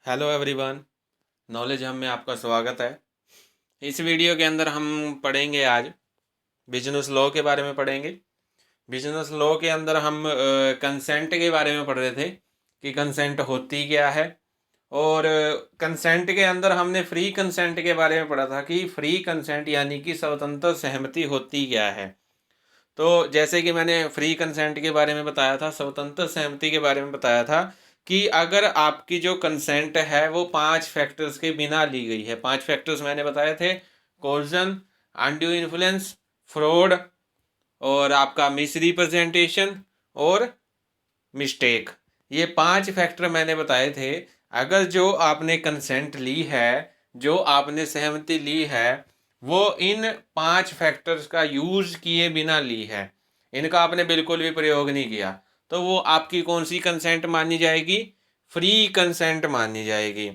Hello everyone, knowledge हम में आपका स्वागत है। इस वीडियो के अंदर हम पढ़ेंगे आज बिजनेस लॉ के बारे में पढ़ेंगे। बिजनेस लॉ के अंदर हम कंसेंट के बारे में पढ़ रहे थे कि कंसेंट होती क्या है। और कंसेंट के अंदर हमने फ्री कंसेंट के बारे में पढ़ा था कि फ्री कंसेंट यानी कि स्वतंत्र सहमति होती क्या है। तो जैसे कि मैंने फ्री कंसेंट के बारे में बताया था, स्वतंत्र सहमति के बारे में बताया था कि अगर आपकी जो कंसेंट है वो 5 फैक्टर्स के बिना ली गई है। 5 फैक्टर्स मैंने बताए थे: कोर्जन, अनड्यू इन्फ्लुएंस, फ्रॉड, और आपका मिस रिप्रेजेंटेशन और मिस्टेक। ये 5 फैक्टर मैंने बताए थे। अगर जो आपने कंसेंट ली है, जो आपने सहमति ली है, वो इन 5 फैक्टर्स का यूज किए बिना ली है, इनका आपने बिल्कुल भी प्रयोग नहीं किया, तो वो आपकी कौन सी कंसेंट मानी जाएगी? फ्री कंसेंट मानी जाएगी।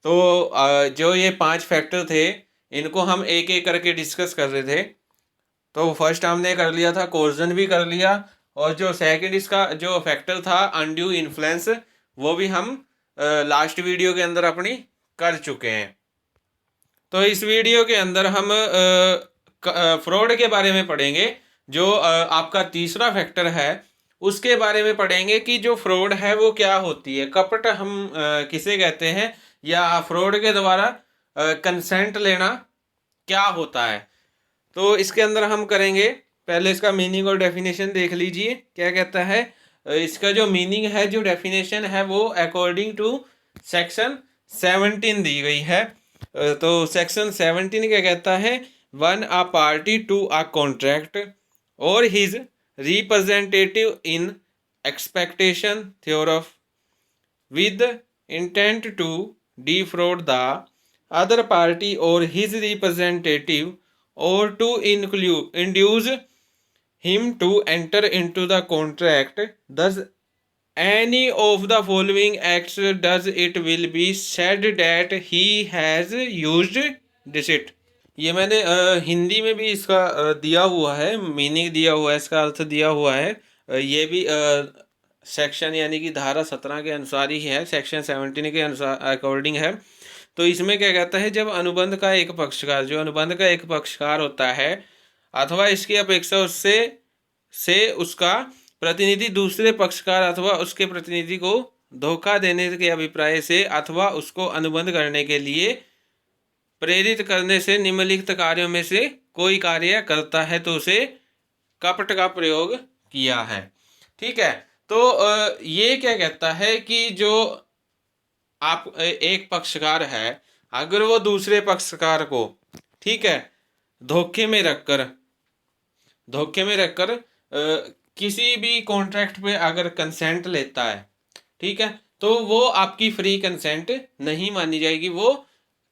तो जो ये 5 फैक्टर थे, इनको हम एक एक करके डिस्कस कर रहे थे। तो फर्स्ट हमने कर लिया था, कोर्जन भी कर लिया, और जो सेकंड इसका जो फैक्टर था अनड्यू इन्फ्लुएंस, वो भी हम लास्ट वीडियो के अंदर अपनी कर चुके हैं। तो इस वीडियो के अंदर हम फ्रॉड के बारे में पढ़ेंगे। जो आपका तीसरा फैक्टर है उसके बारे में पढ़ेंगे कि जो फ्रॉड है वो क्या होती है, कपट हम किसे कहते हैं, या फ्रॉड के द्वारा कंसेंट लेना क्या होता है। तो इसके अंदर हम करेंगे, पहले इसका मीनिंग और डेफिनेशन देख लीजिए क्या कहता है। इसका जो मीनिंग है, जो डेफिनेशन है, वो अकॉर्डिंग टू सेक्शन 17 दी गई है। तो सेक्शन 17 क्या कहता है? One a party to a contract or his representative in expectation thereof with intent to defraud the other party or his representative or to induce him to enter into the contract. Thus any of the following acts does it will be said that he has used deceit. ये मैंने हिंदी में भी इसका दिया हुआ है, meaning दिया हुआ है, इसका अर्थ दिया हुआ है। ये भी सेक्शन यानी कि धारा 17 के अनुसार ही है, सेक्शन 17 के अनुसार अकॉर्डिंग है। तो इसमें क्या कहता है, जब अनुबंध का एक पक्षकार, जो अनुबंध का एक पक्षकार होता है, अथवा इसकी अपेक्षा से उसका प्रतिनिधि दूसरे पक्षकार अथवा उसके प्रतिनिधि को धोखा देने के अभिप्राय से अथवा उसको अनुबंध करने के लिए प्रेरित करने से निम्नलिखित कार्यों में से कोई कार्य करता है तो उसे कपट का प्रयोग किया है। ठीक है। तो ये क्या कहता है कि जो आप एक पक्षकार है, अगर वो दूसरे पक्षकार को, ठीक है, धोखे में रखकर किसी भी कॉन्ट्रैक्ट पे अगर कंसेंट लेता है, ठीक है, तो वो आपकी फ्री कंसेंट नहीं मानी जाएगी, वो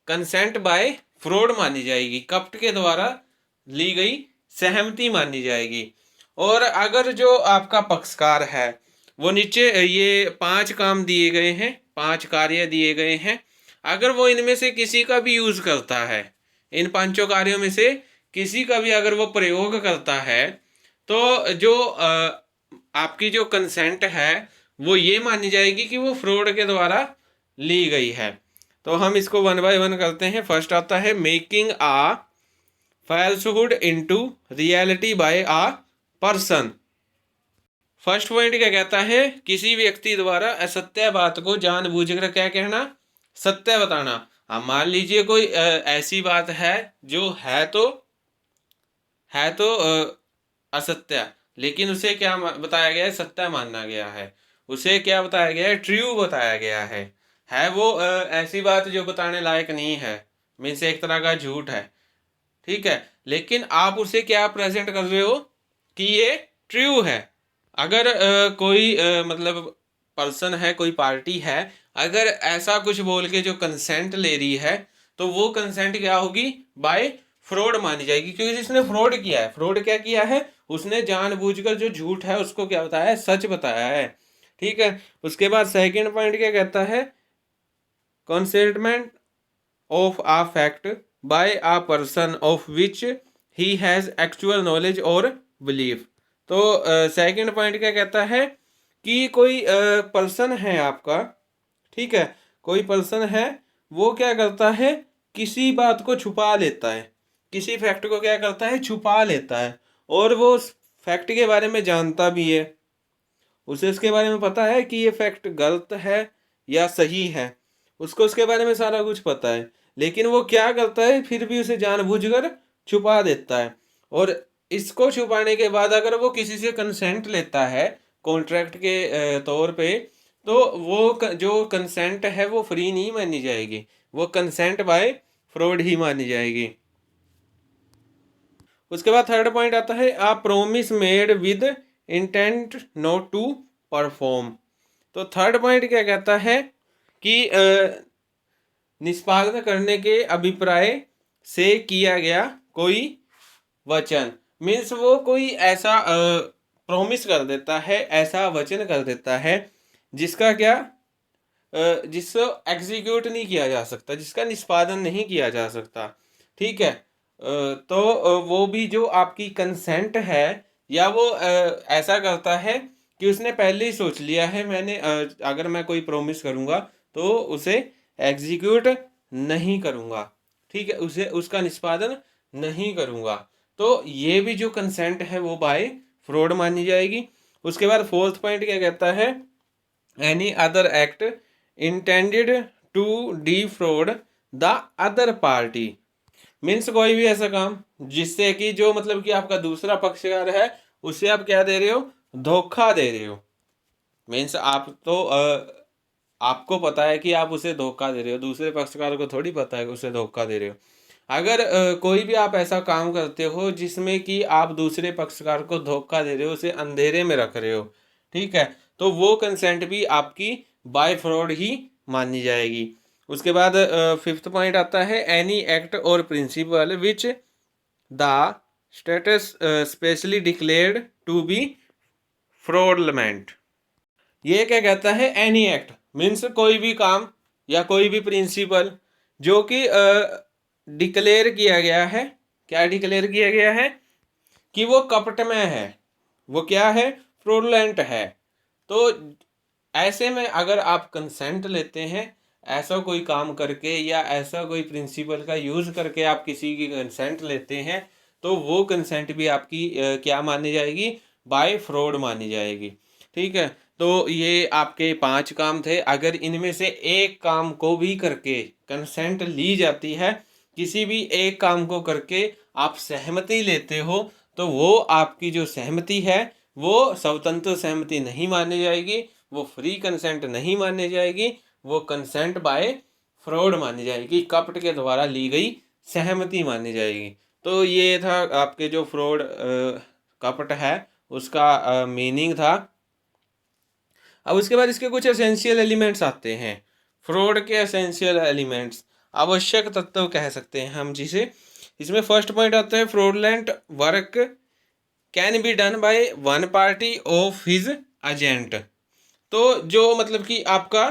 कंसेंट बाय फ्रॉड मानी जाएगी, कपट के द्वारा ली गई सहमति मानी जाएगी। और अगर जो आपका पक्षकार है, वो नीचे ये 5 काम दिए गए हैं, 5 कार्य दिए गए हैं, अगर वो इनमें से किसी का भी यूज करता है, इन 5 कार्यों में से किसी का भी अगर वो प्रयोग करता है, तो जो आपकी जो कंसेंट है वो ये मानी जाएगी कि वो फ्रॉड के द्वारा ली गई है। तो हम इसको 1 बाय 1 करते हैं। फर्स्ट आता है making a falsehood into reality by a person. First point क्या कहता है? किसी व्यक्ति द्वारा असत्य बात को जानबूझकर क्या कहना? सत्य बताना। अब मान लीजिए कोई ऐसी बात है जो है तो असत्य, लेकिन उसे क्या बताया गया है? सत्य माना गया है। उसे क्या बताया गया है? ट्रू बताया गया है वो ऐसी बात जो बताने लायक नहीं है, मीन्स एक तरह का झूठ है, ठीक है, लेकिन आप उसे क्या प्रेजेंट कर रहे हो कि ये ट्रू है। अगर कोई मतलब पर्सन है, कोई पार्टी है, अगर ऐसा कुछ बोल के जो कंसेंट ले रही है, तो वो कंसेंट क्या होगी? बाय फ्रॉड मानी जाएगी, क्योंकि जिसने फ्रॉड किया है, फ्रॉड क्या किया है? उसने जानबूझकर जो झूठ है उसको क्या बताया है? सच बताया है। ठीक है। उसके बाद सेकंड पॉइंट क्या कहता है? Concealment of a fact by a person of which he has actual knowledge or belief. तो सेकंड पॉइंट क्या कहता है कि कोई पर्सन है आपका, ठीक है, कोई पर्सन है वो क्या करता है, किसी बात को छुपा लेता है, किसी फैक्ट को क्या करता है, छुपा लेता है, और वो उस फैक्ट के बारे में जानता भी है, उसे इसके बारे में पता है कि ये फैक्ट गलत है या सही है, उसको उसके बारे में सारा कुछ पता है, लेकिन वो क्या करता है, फिर भी उसे जानबूझकर छुपा देता है। और इसको छुपाने के बाद अगर वो किसी से कंसेंट लेता है कॉन्ट्रैक्ट के तौर पे, तो वो जो कंसेंट है वो फ्री नहीं मानी जाएगी, वो कंसेंट बाय फ्रॉड ही मानी जाएगी। उसके बाद थर्ड पॉइंट आता है a promise made with intent not to perform. तो थर्ड पॉइंट क्या कहता है कि निष्पादन करने के अभिप्राय से किया गया कोई वचन, मीन्स वो कोई ऐसा प्रॉमिस कर देता है, ऐसा वचन कर देता है जिसका क्या जिसको एग्जीक्यूट नहीं किया जा सकता, जिसका निष्पादन नहीं किया जा सकता। ठीक है, तो वो भी जो आपकी कंसेंट है, या वो ऐसा करता है कि उसने पहले ही सोच लिया है मैंने अगर मैं कोई प्रॉमिस करूँगा तो उसे एग्जीक्यूट नहीं करूँगा, ठीक है, उसे उसका निष्पादन नहीं करूँगा, तो ये भी जो कंसेंट है वो बाय फ्रॉड मानी जाएगी। उसके बाद फोर्थ पॉइंट क्या कहता है, any other act intended to defraud the other party, means कोई भी ऐसा काम जिससे कि जो मतलब कि आपका दूसरा पक्षकार है उसे आप क्या दे रहे हो, धोखा दे रहे हो। मीन्स आप तो आपको पता है कि आप उसे धोखा दे रहे हो, दूसरे पक्षकार को थोड़ी पता है कि उसे धोखा दे रहे हो। अगर कोई भी आप ऐसा काम करते हो जिसमें कि आप दूसरे पक्षकार को धोखा दे रहे हो, उसे अंधेरे में रख रहे हो, ठीक है, तो वो कंसेंट भी आपकी बाय फ्रॉड ही मानी जाएगी। उसके बाद फिफ्थ पॉइंट आता है any act or principle which the status specially declared to be fraudulent. ये क्या कहता है, एनी एक्ट मीन्स कोई भी काम या कोई भी प्रिंसिपल जो कि डिक्लेयर किया गया है, क्या डिक्लेयर किया गया है कि वो कपट में है, वो क्या है, फ्रॉडलेंट है। तो ऐसे में अगर आप कंसेंट लेते हैं ऐसा कोई काम करके, या ऐसा कोई प्रिंसिपल का यूज़ करके आप किसी की कंसेंट लेते हैं, तो वो कंसेंट भी आपकी क्या मानी जाएगी, बाय फ्रॉड मानी जाएगी। ठीक है, तो ये आपके 5 काम थे। अगर इनमें से एक काम को भी करके कंसेंट ली जाती है, किसी भी एक काम को करके आप सहमति लेते हो, तो वो आपकी जो सहमति है वो स्वतंत्र सहमति नहीं मानी जाएगी, वो फ्री कंसेंट नहीं मानी जाएगी, वो कंसेंट बाय फ्रॉड मानी जाएगी, कपट के द्वारा ली गई सहमति मानी जाएगी। तो ये था आपके जो फ्रॉड कपट है उसका मीनिंग था। अब उसके बाद इसके कुछ एसेंशियल एलिमेंट्स आते हैं, फ्रॉड के एसेंशियल एलिमेंट्स, आवश्यक तत्व कह सकते हैं हम जिसे। इसमें फर्स्ट पॉइंट आता है fraudulent work can be done by one party of his agent. तो जो मतलब कि आपका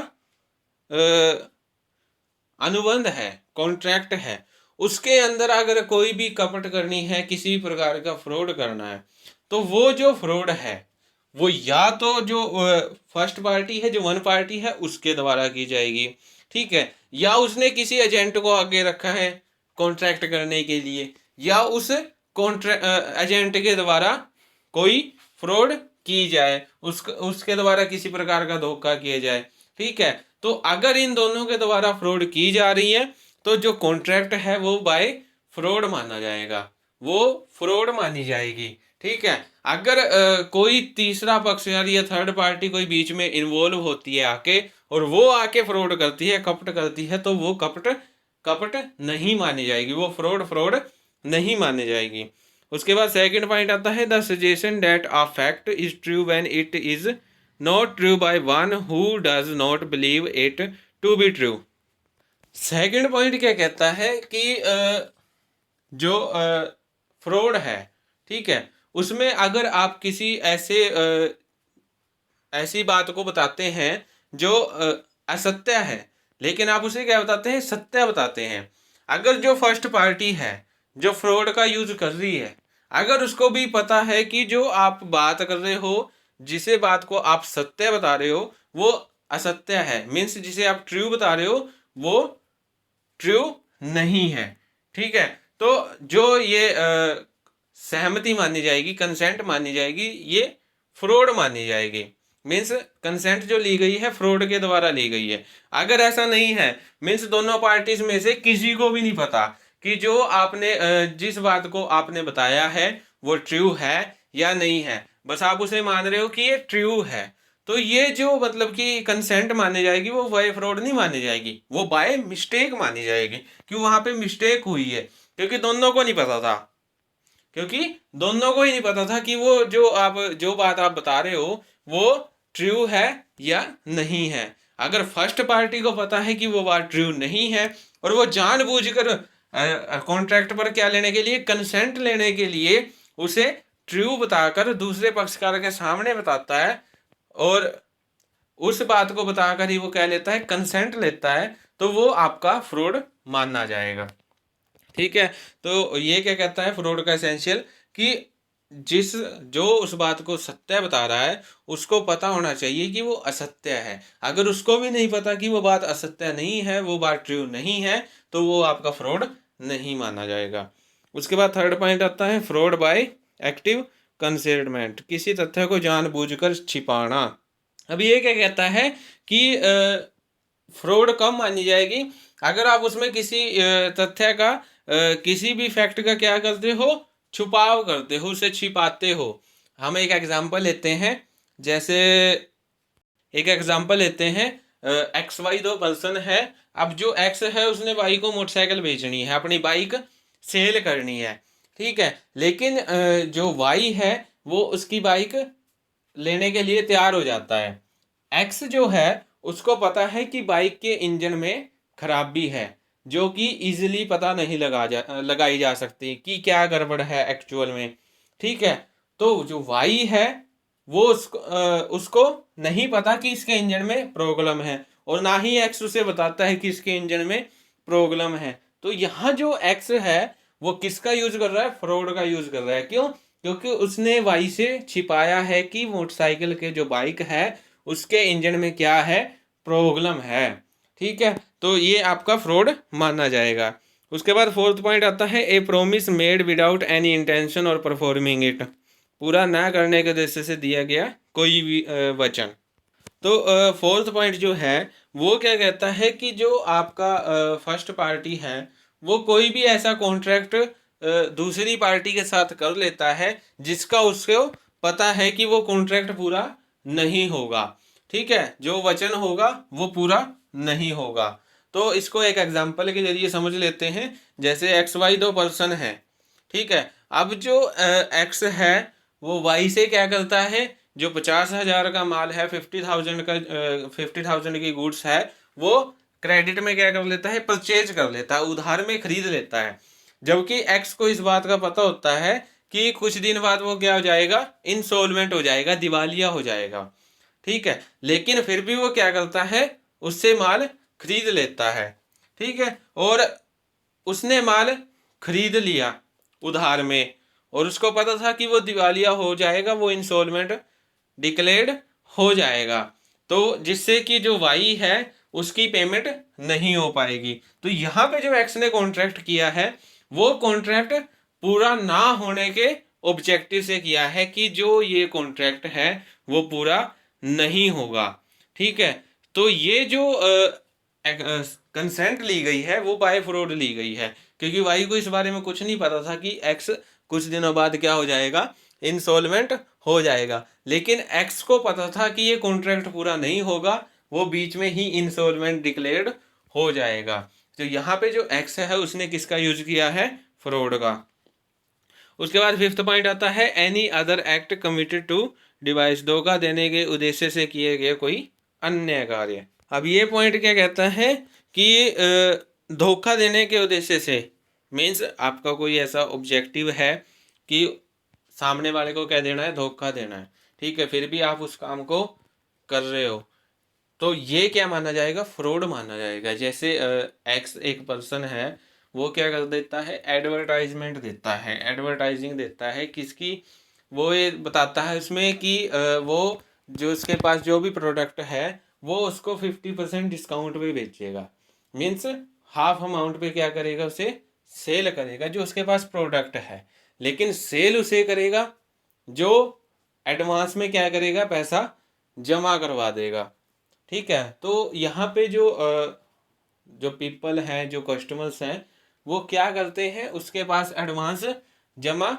अनुबंध है, कॉन्ट्रैक्ट है, उसके अंदर अगर कोई भी कपट करनी है, किसी भी प्रकार का फ्रॉड करना है, तो वो जो फ्रॉड है वो या तो जो फर्स्ट पार्टी है, जो वन पार्टी है, उसके द्वारा की जाएगी, ठीक है, या उसने किसी एजेंट को आगे रखा है कॉन्ट्रैक्ट करने के लिए, या उस एजेंट के द्वारा कोई फ्रॉड की जाए, उसके द्वारा किसी प्रकार का धोखा किया जाए। ठीक है, तो अगर इन दोनों के द्वारा फ्रॉड की जा रही है तो जो कॉन्ट्रैक्ट है वो बाय फ्रॉड माना जाएगा, वो फ्रॉड मानी जाएगी। ठीक है, अगर कोई तीसरा पक्ष या थर्ड पार्टी कोई बीच में इन्वॉल्व होती है आके, और वो आके फ्रॉड करती है, कपट करती है, तो वो कपट नहीं मानी जाएगी, वो फ्रॉड नहीं मानी जाएगी। उसके बाद सेकंड पॉइंट आता है the suggestion that a fact is true when it is not true by one who does not believe it to be true. Second point क्या कहता है कि जो फ्रॉड है, ठीक है, उसमें अगर आप किसी ऐसी बात को बताते हैं जो असत्य है, लेकिन आप उसे क्या बताते हैं, सत्य बताते हैं। अगर जो फर्स्ट पार्टी है जो फ्रॉड का यूज कर रही है, अगर उसको भी पता है कि जो आप बात कर रहे हो, जिसे बात को आप सत्य बता रहे हो, वो असत्य है, मीन्स जिसे आप ट्रू बता रहे हो वो ट्रू नहीं है। ठीक है, तो जो ये सहमति मानी जाएगी, कंसेंट मानी जाएगी, ये फ्रॉड मानी जाएगी। मीन्स कंसेंट जो ली गई है फ्रॉड के द्वारा ली गई है। अगर ऐसा नहीं है, मीन्स दोनों पार्टीज में से किसी को भी नहीं पता कि जो आपने जिस बात को आपने बताया है वो ट्रू है या नहीं है, बस आप उसे मान रहे हो कि ये ट्रू है, तो ये जो मतलब कि कंसेंट मानी जाएगी वो बाय फ्रॉड नहीं मानी जाएगी, वो बाय मिस्टेक मानी जाएगी। क्यों? वहां पे मिस्टेक हुई है, क्योंकि दोनों को नहीं पता था, क्योंकि दोनों को ही नहीं पता था कि वो जो बात आप बता रहे हो वो ट्रू है या नहीं है। अगर फर्स्ट पार्टी को पता है कि वो बात ट्रू नहीं है और वो जानबूझकर कॉन्ट्रैक्ट पर क्या लेने के लिए, कंसेंट लेने के लिए उसे ट्रू बताकर दूसरे पक्षकार के सामने बताता है और उस बात को बताकर ही वो कह लेता है, कंसेंट लेता है, तो वो आपका फ्रॉड माना जाएगा। ठीक है, तो ये क्या कहता है फ्रॉड का एसेंशियल, कि जो उस बात को सत्य बता रहा है उसको पता होना चाहिए कि वो असत्य है। अगर उसको भी नहीं पता कि वो बात असत्य नहीं है, वो बात ट्रू नहीं है, तो वो आपका फ्रॉड नहीं माना जाएगा। उसके बाद थर्ड पॉइंट आता है फ्रॉड बाय एक्टिव कंसीलमेंट, किसी तथ्य को जानबूझकर छिपाना। अब ये क्या कहता है कि फ्रॉड कब मानी जाएगी? अगर आप उसमें किसी तथ्य का किसी भी फैक्ट का क्या करते हो, छुपाव करते हो, उसे छिपाते हो। हम एक एग्जांपल लेते हैं, जैसे एक एग्जांपल लेते हैं, एक्स वाई दो पर्सन है। अब जो एक्स है उसने वाई को मोटरसाइकिल बेचनी है, अपनी बाइक सेल करनी है। ठीक है, लेकिन जो वाई है वो उसकी बाइक लेने के लिए तैयार हो जाता है। एक्स जो है उसको पता है कि बाइक के इंजन में खराबी है, जो कि इजीली पता नहीं लगाई जा सकती कि क्या गड़बड़ है एक्चुअल में। ठीक है, तो जो वाई है वो उसको नहीं पता कि इसके इंजन में प्रॉब्लम है, और ना ही एक्स उसे बताता है कि इसके इंजन में प्रॉब्लम है। तो यहाँ जो एक्स है वो किसका यूज कर रहा है? फ्रॉड का यूज कर रहा है। क्यों? क्योंकि उसने वाई से छिपाया है कि मोटरसाइकिल के जो बाइक है उसके इंजन में क्या है, प्रॉब्लम है। ठीक है, तो ये आपका फ्रॉड माना जाएगा। उसके बाद फोर्थ पॉइंट आता है a promise made without any intention or performing it, पूरा ना करने के उद्देश्य से दिया गया कोई भी वचन। तो फोर्थ पॉइंट जो है वो क्या कहता है कि जो आपका फर्स्ट पार्टी है वो कोई भी ऐसा कॉन्ट्रैक्ट दूसरी पार्टी के साथ कर लेता है जिसका उसको पता है कि वो कॉन्ट्रैक्ट पूरा नहीं होगा। ठीक है, जो वचन होगा वो पूरा नहीं होगा। तो इसको एक एग्जांपल के जरिए समझ लेते हैं, जैसे एक्स वाई दो पर्सन है। ठीक है, अब जो एक्स है वो वाई से क्या करता है, जो 50,000 का माल है, 50,000 की गुड्स है, वो क्रेडिट में क्या कर लेता है, परचेज कर लेता है, उधार में खरीद लेता है। जबकि एक्स को इस बात का पता होता है कि कुछ दिन बाद वो क्या हो जाएगा, इंसॉल्वेंट हो जाएगा, दिवालिया हो जाएगा। ठीक है, लेकिन फिर भी वो क्या करता है, उससे माल खरीद लेता है। ठीक है, और उसने माल खरीद लिया उधार में, और उसको पता था कि वो दिवालिया हो जाएगा, वो इंसॉल्वेंट डिक्लेयर्ड हो जाएगा, तो जिससे कि जो वाई है उसकी पेमेंट नहीं हो पाएगी। तो यहाँ पे जो एक्स ने कॉन्ट्रैक्ट किया है वो कॉन्ट्रैक्ट पूरा ना होने के ऑब्जेक्टिव से किया है कि जो ये कॉन्ट्रैक्ट है वो पूरा नहीं होगा। ठीक है, तो ये जो कंसेंट ली गई है वो बाय फ्रॉड ली गई है, क्योंकि वाई को इस बारे में कुछ नहीं पता था कि एक्स कुछ दिनों बाद क्या हो जाएगा, इंसॉल्वेंट हो जाएगा। लेकिन एक्स को पता था कि ये कॉन्ट्रैक्ट पूरा नहीं होगा, वो बीच में ही इंसॉल्वेंट डिक्लेयर्ड हो जाएगा। तो यहाँ पे जो एक्स है उसने किसका यूज किया है, फ्रॉड का। उसके बाद फिफ्थ पॉइंट आता है any other act committed to device, धोखा देने के उद्देश्य से किए गए कोई अन्य कार्य। अब ये पॉइंट क्या कहता है कि धोखा देने के उद्देश्य से मीन्स आपका कोई ऐसा ऑब्जेक्टिव है कि सामने वाले को क्या देना है, धोखा देना है। ठीक है, फिर भी आप उस काम को कर रहे हो, तो ये क्या माना जाएगा, फ्रॉड माना जाएगा। जैसे एक्स एक पर्सन है, वो क्या कर देता है, एडवर्टाइजमेंट देता है, एडवर्टाइजिंग देता है किसकी, वो ये बताता है उसमें कि वो जो उसके पास जो भी प्रोडक्ट है वो उसको 50% डिस्काउंट पे बेचेगा। मीन्स हाफ अमाउंट पे क्या करेगा, उसे सेल करेगा जो उसके पास प्रोडक्ट है। लेकिन सेल उसे करेगा जो एडवांस में क्या करेगा, पैसा जमा करवा देगा। ठीक है, तो यहाँ पे जो पीपल हैं, जो कस्टमर्स हैं, वो क्या करते हैं, उसके पास एडवांस जमा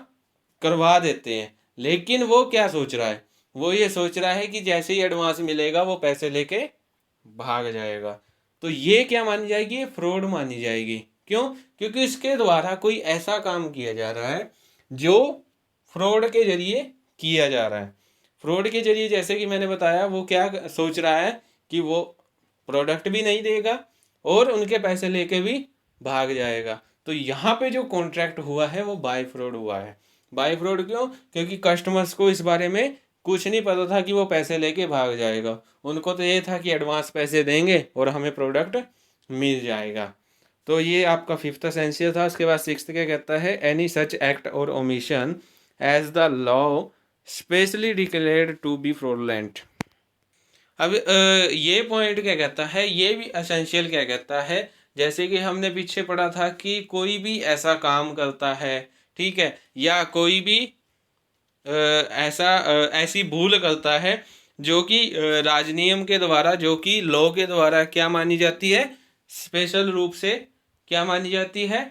करवा देते हैं। लेकिन वो क्या सोच रहा है, वो ये सोच रहा है कि जैसे ही एडवांस मिलेगा वो पैसे लेके भाग जाएगा। तो ये क्या मानी जाएगी, ये फ्रॉड मानी जाएगी। क्यों? क्योंकि इसके द्वारा कोई ऐसा काम किया जा रहा है जो फ्रॉड के जरिए किया जा रहा है। फ्रॉड के जरिए जैसे कि मैंने बताया, वो क्या सोच रहा है कि वो प्रोडक्ट भी नहीं देगा और उनके पैसे लेके भी भाग जाएगा। तो यहाँ पे जो कॉन्ट्रैक्ट हुआ है वो बाय फ्रॉड हुआ है। बाय फ्रॉड क्यों? क्योंकि कस्टमर्स को इस बारे में कुछ नहीं पता था कि वो पैसे लेके भाग जाएगा। उनको तो ये था कि एडवांस पैसे देंगे और हमें प्रोडक्ट मिल जाएगा। तो ये आपका फिफ्थ एसेंशियल था। उसके बाद सिक्स्थ क्या कहता है, any such act or omission as the law specially declared to be fraudulent. अब ये पॉइंट क्या कहता है, ये भी एसेंशियल क्या कहता है, जैसे कि हमने पीछे पढ़ा था कि कोई भी ऐसा काम करता है, ठीक है, या कोई भी ऐसी भूल करता है जो कि राजनियम के द्वारा, जो कि लॉ के द्वारा क्या मानी जाती है, स्पेशल रूप से क्या मानी जाती है,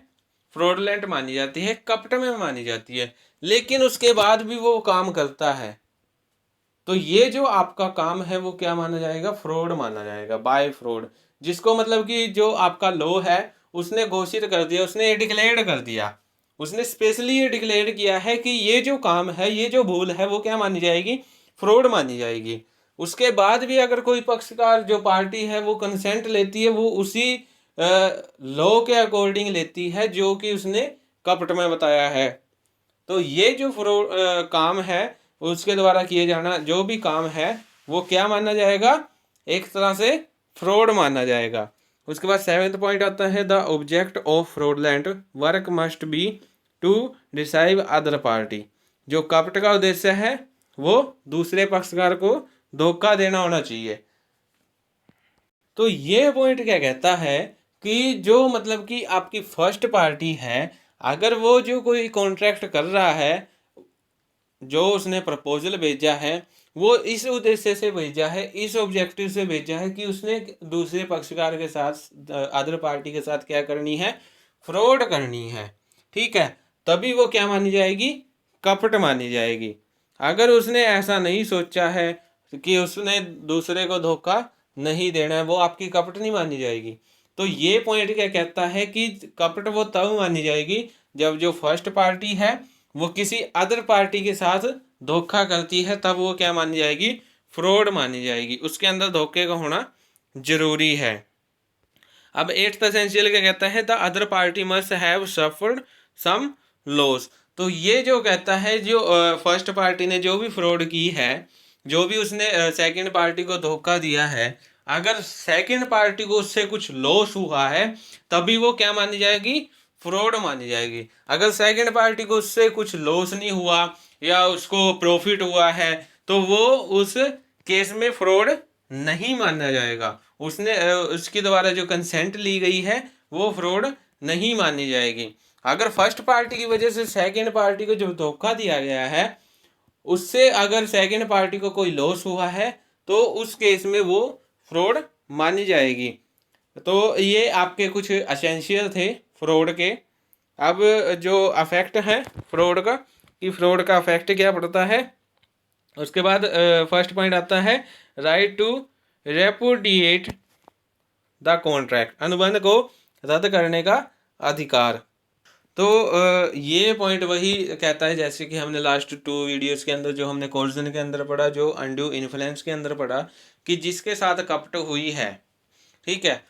फ्रॉडलेंट मानी जाती है, कपट में मानी जाती है। लेकिन उसके बाद भी वो काम करता है, तो ये जो आपका काम है वो क्या माना जाएगा, फ्रॉड माना जाएगा, बाय फ्रॉड। जिसको मतलब कि जो आपका लॉ है उसने घोषित कर दिया, उसने डिक्लेयर कर दिया, उसने स्पेशली ये डिक्लेयर किया है कि ये जो काम है, ये जो भूल है वो क्या मानी जाएगी, फ्रॉड मानी जाएगी। उसके बाद भी अगर कोई पक्षकार, जो पार्टी है, वो कंसेंट लेती है, वो उसी लॉ के अकॉर्डिंग लेती है जो कि उसने कपट में बताया है। तो ये जो फ्रॉड काम है, उसके द्वारा किए जाना जो भी काम है वो क्या माना जाएगा, एक तरह से फ्रॉड माना जाएगा। उसके बाद सेवेंथ पॉइंट आता है, the object of fraudulent work must be to deceive other party. जो कपट का उद्देश्य है वो दूसरे पक्षकार को धोखा देना होना चाहिए। तो ये पॉइंट क्या कहता है कि जो मतलब कि आपकी फर्स्ट पार्टी है, अगर वो जो कोई कॉन्ट्रैक्ट कर रहा है, जो उसने प्रपोजल भेजा है, वो इस उद्देश्य से भेजा है, इस ऑब्जेक्टिव से भेजा है कि उसने दूसरे पक्षकार के साथ, अदर पार्टी के साथ क्या करनी है, फ्रॉड करनी है। ठीक है, तभी वो क्या मानी जाएगी, कपट मानी जाएगी। अगर उसने ऐसा नहीं सोचा है कि उसने दूसरे को धोखा नहीं देना है, वो आपकी कपट नहीं मानी जाएगी। तो ये पॉइंट क्या कहता है कि कपट वो तब मानी जाएगी जब जो फर्स्ट पार्टी है वो किसी अदर पार्टी के साथ धोखा करती है, तब वो क्या मानी जाएगी, फ्रॉड मानी जाएगी। उसके अंदर धोखे का होना जरूरी है। अब एट्थ एसेंशियल क्या कहता है, the other party must have suffered some loss. तो ये जो कहता है, जो फर्स्ट पार्टी ने जो भी फ्रॉड की है, जो भी उसने सेकंड पार्टी को धोखा दिया है, अगर सेकंड पार्टी को उससे कुछ लॉस हुआ है तभी वो क्या मानी जाएगी, फ्रॉड मानी जाएगी। अगर सेकंड पार्टी को उससे कुछ लॉस नहीं हुआ या उसको प्रॉफिट हुआ है तो वो उस केस में फ्रॉड नहीं माना जाएगा। उसने उसके द्वारा जो कंसेंट ली गई है वो फ्रॉड नहीं मानी जाएगी। अगर फर्स्ट पार्टी की वजह से सेकंड पार्टी को जो धोखा दिया गया है, उससे अगर सेकंड पार्टी को कोई लॉस हुआ है तो उस केस में वो फ्रॉड मानी जाएगी। तो ये आपके कुछ एसेंशियल थे फ्रॉड के। अब जो अफेक्ट है फ्रॉड का, कि फ्रॉड का अफेक्ट क्या पड़ता है, उसके बाद फर्स्ट पॉइंट आता है, right to repudiate the contract, अनुबंध को रद्द करने का अधिकार। तो ये पॉइंट वही कहता है जैसे कि हमने लास्ट 2 वीडियोस के अंदर, जो हमने कोर्सन के अंदर पढ़ा, जो अनड्यू इन्फ्लुएंस के अंदर पढ़ा, कि जिसके साथ कपट हुई है, ठीक है,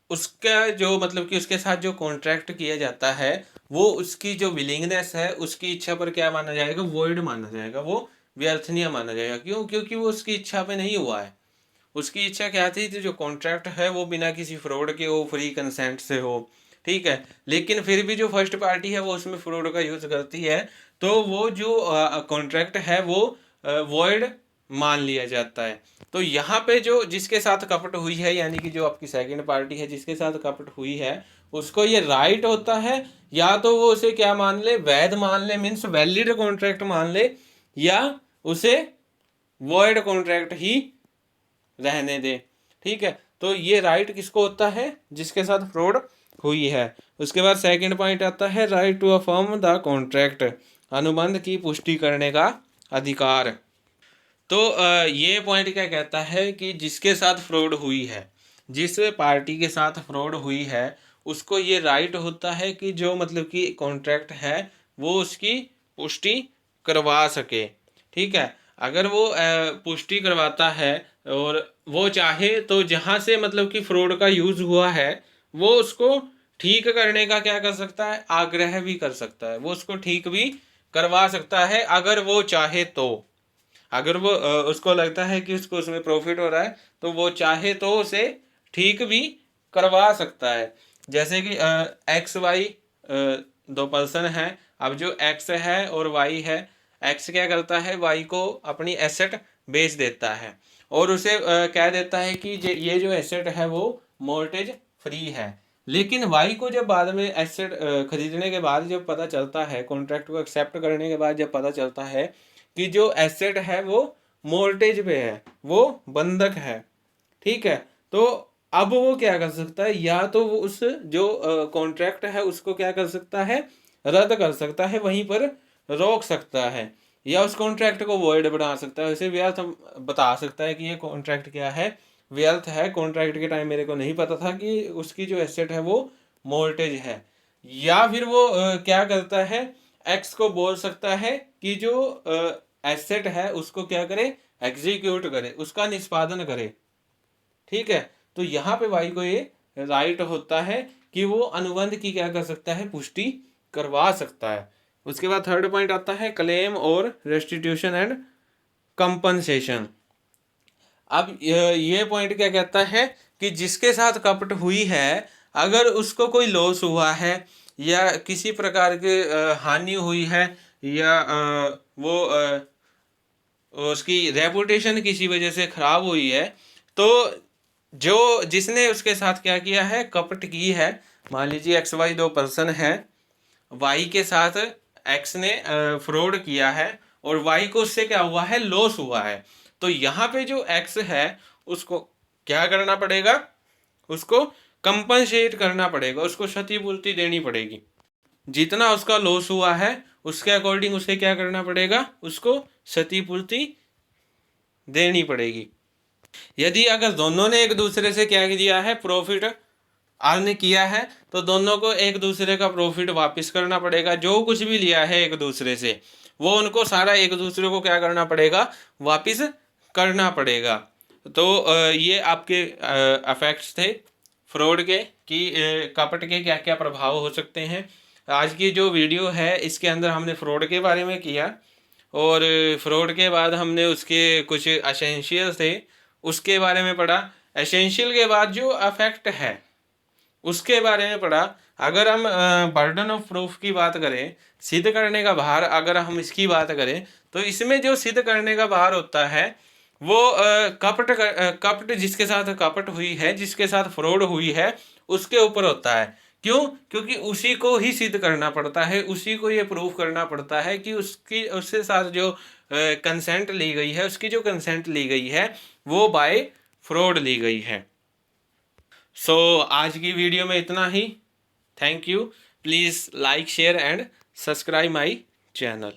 उसका जो मतलब कि उसके साथ जो कॉन्ट्रैक्ट किया जाता है, वो उसकी जो विलिंगनेस है, उसकी इच्छा पर क्या माना जाएगा, वॉइड माना जाएगा, वो व्यर्थनीय माना जाएगा। क्यों? क्योंकि वो उसकी इच्छा पे नहीं हुआ है। उसकी इच्छा क्या थी, जो कॉन्ट्रैक्ट है वो बिना किसी फ्रॉड के हो, फ्री कंसेंट से हो, ठीक है। लेकिन फिर भी जो फर्स्ट पार्टी है वो उसमें फ्रॉड का यूज करती है, तो वो जो कॉन्ट्रैक्ट है वो वॉइड मान लिया जाता है। तो यहाँ पे जो जिसके साथ कपट हुई है, यानी कि जो आपकी सेकंड पार्टी है जिसके साथ कपट हुई है, उसको ये राइट होता है, या तो वो उसे क्या मान ले, वैध मान ले, मीन्स वैलिड कॉन्ट्रैक्ट मान ले, या उसे वॉइड कॉन्ट्रैक्ट ही रहने दे। ठीक है, तो ये राइट किसको होता है, जिसके साथ फ्रॉड हुई है। उसके बाद सेकंड पॉइंट आता है right to affirm the contract, अनुबंध की पुष्टि करने का अधिकार। तो ये पॉइंट क्या कहता है कि जिसके साथ फ्रॉड हुई है, जिस पार्टी के साथ फ्रॉड हुई है, उसको ये राइट होता है कि जो मतलब कि कॉन्ट्रैक्ट है वो उसकी पुष्टि करवा सके। ठीक है, अगर वो पुष्टि करवाता है और वो चाहे तो जहाँ से मतलब कि फ्रॉड का यूज़ हुआ है वो उसको ठीक करने का क्या कर सकता है, आग्रह भी कर सकता है, वो उसको ठीक भी करवा सकता है अगर वो चाहे तो। अगर वो उसको लगता है कि उसको उसमें प्रॉफिट हो रहा है तो वो चाहे तो उसे ठीक भी करवा सकता है। जैसे कि एक्स वाई दो पर्सन हैं, अब जो एक्स है और वाई है, एक्स क्या करता है, वाई को अपनी एसेट बेच देता है और उसे कह देता है कि ये जो एसेट है वो मोर्टेज फ्री है। लेकिन वाई को जब बाद में एसेट खरीदने के बाद जब पता चलता है, कॉन्ट्रैक्ट को एक्सेप्ट करने के बाद जब पता चलता है कि जो एसेट है वो मोर्टेज पे है, वो बंधक है। ठीक है, तो अब वो क्या कर सकता है, या तो वो उस जो कॉन्ट्रैक्ट है उसको क्या कर सकता है, रद्द कर सकता है, वहीं पर रोक सकता है, या उस कॉन्ट्रैक्ट को वॉइड बना सकता है, उसे व्यर्थ बता सकता है कि ये कॉन्ट्रैक्ट क्या है, व्यर्थ है, कॉन्ट्रैक्ट के टाइम मेरे को नहीं पता था कि उसकी जो एसेट है वो मोर्टेज है। या फिर वो क्या करता है, एक्स को बोल सकता है कि जो एसेट है उसको क्या करे, एग्जीक्यूट करे, उसका निष्पादन करे। ठीक है, तो यहाँ पे वाई को ये राइट होता है कि वो अनुबंध की क्या कर सकता है, पुष्टि करवा सकता है। उसके बाद थर्ड पॉइंट आता है क्लेम और रेस्टिट्यूशन एंड कंपनसेशन। अब ये पॉइंट क्या कहता है कि जिसके साथ कपट हुई है, अगर उसको कोई लॉस हुआ है या किसी प्रकार की हानि हुई है, या वो उसकी रेपुटेशन किसी वजह से खराब हुई है, तो जो जिसने उसके साथ क्या किया है, कपट की है, मान लीजिए एक्स वाई दो पर्सन है, वाई के साथ एक्स ने फ्रॉड किया है और वाई को उससे क्या हुआ है, लॉस हुआ है। तो यहाँ पे जो एक्स है उसको क्या करना पड़ेगा, उसको कंपनसेट करना पड़ेगा, उसको क्षतिपूर्ति देनी पड़ेगी। जितना उसका लॉस हुआ है उसके अकॉर्डिंग उसे क्या करना पड़ेगा, उसको क्षतिपूर्ति देनी पड़ेगी। यदि अगर दोनों ने एक दूसरे से क्या किया है, प्रॉफिट अर्न किया है, तो दोनों को एक दूसरे का प्रॉफिट वापस करना पड़ेगा। जो कुछ भी लिया है एक दूसरे से वो उनको सारा एक दूसरे को क्या करना पड़ेगा, वापस करना पड़ेगा। तो ये आपके अफेक्ट्स थे फ्रॉड के, कि कपट के क्या क्या प्रभाव हो सकते हैं। आज की जो वीडियो है इसके अंदर हमने फ्रॉड के बारे में किया, और फ्रॉड के बाद हमने उसके कुछ एसेंशियल थे उसके बारे में पढ़ा। एसेंशियल के बाद जो अफेक्ट है उसके बारे में पढ़ा। अगर हम बर्डन ऑफ प्रूफ की बात करें, सिद्ध करने का भार, अगर हम इसकी बात करें तो इसमें जो सिद्ध करने का भार होता है वो कपट जिसके साथ कपट हुई है, जिसके साथ फ्रॉड हुई है उसके ऊपर होता है। क्यों? क्योंकि उसी को ही सिद्ध करना पड़ता है, उसी को ये प्रूफ करना पड़ता है कि उसकी उसके साथ जो कंसेंट ली गई है, उसकी जो कंसेंट ली गई है वो बाय फ्रॉड ली गई है। सो आज की वीडियो में इतना ही। Thank you. Please like share and subscribe my channel.